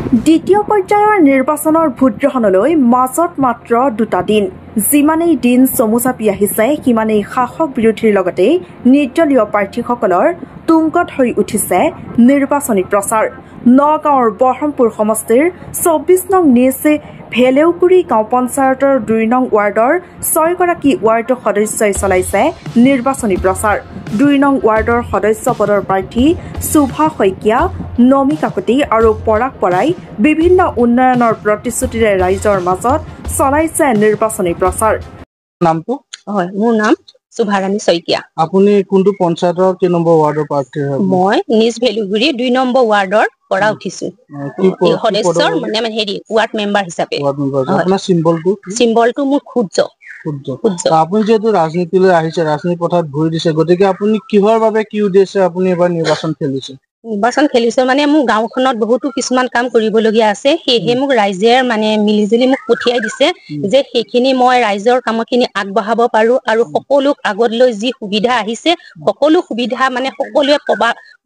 দ্বিতীয় পৰ্যায়ৰ নিৰ্বাচনৰ ভোটগ্ৰহণলৈ মাজত মাত্ৰ 2টা দিন। যিমানেই দিন চমু চাপি আহিছে সিমানেই শাসক বিৰোধীৰ লগতে নিৰ্দলীয় প্ৰাৰ্থীসকলৰ তুংগত হৈ উঠিছে নিৰ্বাচনী প্ৰচাৰ। নগাঁৱৰ বহৰমপুৰ সমষ্টিৰ 24 নং নিজ ভেলেউকুৰি গাঁও পঞ্চায়তৰ 2 নং ৱাৰ্ডৰ 6গৰাকী ৱাৰ্ড সদস্যই চলাইছে নিৰ্বাচনী প্ৰচাৰ। 2 নং ৱাৰ্ডৰ সদস্য পদৰ প্ৰাৰ্থী সুভা শইকীয়া, নমি কাকতি আৰু পৰাগ পৰাই বিভিন্ন উন্নয়নৰ প্ৰতিশ্ৰুতিৰে ৰাইজৰ মাজত চলাইছে নিৰ্বাচনী প্ৰচাৰ। নামটো হয়, মোৰ নাম সুভাৰাণী শইকীয়া। আপুনি কোনটো পঞ্চায়তৰ কি নম্বৰ ৱাৰ্ডৰ প্ৰাৰ্থী হয়? মই নিজ ভেলুগুৰি 2 নম্বৰ ৱাৰ্ডৰ পৰা উঠিছো। সদস্যৰ মানে ৱাৰ্ড মেম্বাৰ হিচাপে। আপোনাৰ চিম্বলটো মোৰ সূৰ্য। আপুনি যেহেতু ৰাজনীতিলৈ আহিছে, ৰাজনীতি পথাৰত ভৰি দিছে, গতিকে আপুনি কিহৰ বাবে কি উদ্দেশ্যে আপুনি এবাৰ নিৰ্বাচন খেলিছে? নিৰ্বাচন খেলিছো মানে মোৰ গাঁওখনত বহুতো কিছুমান কাম কৰিবলগীয়া আছে, সেয়েহে মোক ৰাইজে মানে মিলিজুলি মোক পঠিয়াই দিছে যে সেইখিনি মই ৰাইজৰ কামখিনি আগবঢ়াব পাৰো আৰু সকলো আগত লৈ যি সুবিধা আহিছে সকলো সুবিধা মানে সকলোৱে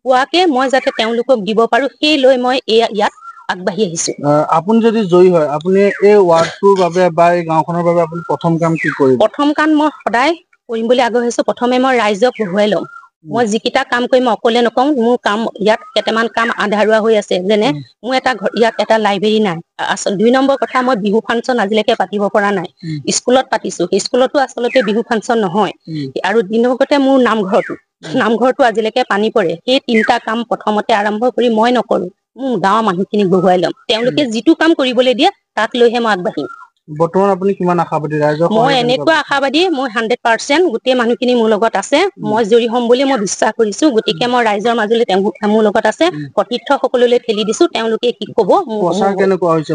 পোৱাকে মই যাতে তেওঁলোকক দিব পাৰো, সেই লৈ মই ইয়াত আগবাঢ়ি আহিছো। আপুনি যদি জয়ী হয়, আপুনি এই ৱাৰ্ডটোৰ বাবে বা এই গাঁওখনৰ বাবে আপুনি প্ৰথম কাম কি কৰিব? প্ৰথম কাম মই সদায় কৰিম বুলি আগ্ৰহিছো। প্ৰথমে মই ৰাইজক বহুৱাই লম। মই যিকেইটা কাম কৰিম মই অকলে নকওঁ। মোৰ কাম ইয়াত কেইটামান কাম আধাৰুৱা হৈ আছে, যেনে মোৰ ইয়াত এটা লাইব্ৰেৰী নাই। 2 নম্বৰ কথা, মই বিহু ফাংচন আজিলৈকে পাতিব পৰা নাই। স্কুলত পাতিছো, সেই স্কুলতো আচলতে বিহু ফাংচন নহয়। আৰু 2 নম্বৰতে মোৰ নামঘৰটো আজিলৈকে পানী পৰে। সেই 3টা কাম প্ৰথমতে আৰম্ভ কৰি মই নকৰো, মোৰ গাঁৱৰ মানুহখিনিক বহুৱাই ল'ম। তেওঁলোকে যিটো কাম কৰিবলৈ দিয়ে তাক লৈহে মই আগবাঢ়িম। বৰ্তমান আপুনি কিমান আশাবাদী? ৰাইজৰ মই এনেকুৱা আশাবাদী, মই 100% গোটেই মানুহখিনি মোৰ লগত আছে। মই জয়ী হ'ম বুলি মই বিশ্বাস কৰিছো। গতিকে মই ৰাইজৰ মাজলৈ মোৰ লগত আছে, সতীৰ্থ সকললৈ ঠেলি দিছো। তেওঁলোকে কি কব? প্ৰচাৰ কেনেকুৱা হৈছে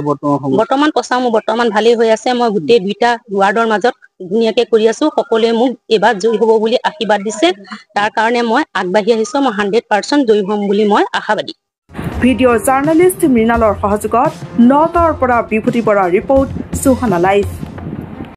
বৰ্তমান প্ৰচাৰ মোৰ ভালেই হৈ আছে। মই গোটেই 2টা ৱাৰ্ডৰ মাজত ধুনীয়াকে কৰি আছো। সকলোৱে মোক এইবাৰ জয়ী হ'ব বুলি আশীৰ্বাদ দিছে। তাৰ কাৰণে মই আগবাঢ়ি আহিছো। মই 100% জয়ী হ'ম বুলি মই আশাবাদী। ভিডিঅ' জাৰ্নেলিষ্ট মৃণালৰ সহযোগত নগাঁৱৰ পৰা বিভূতি বৰা ৰিপৰ্ট, সুহানা লাইভ।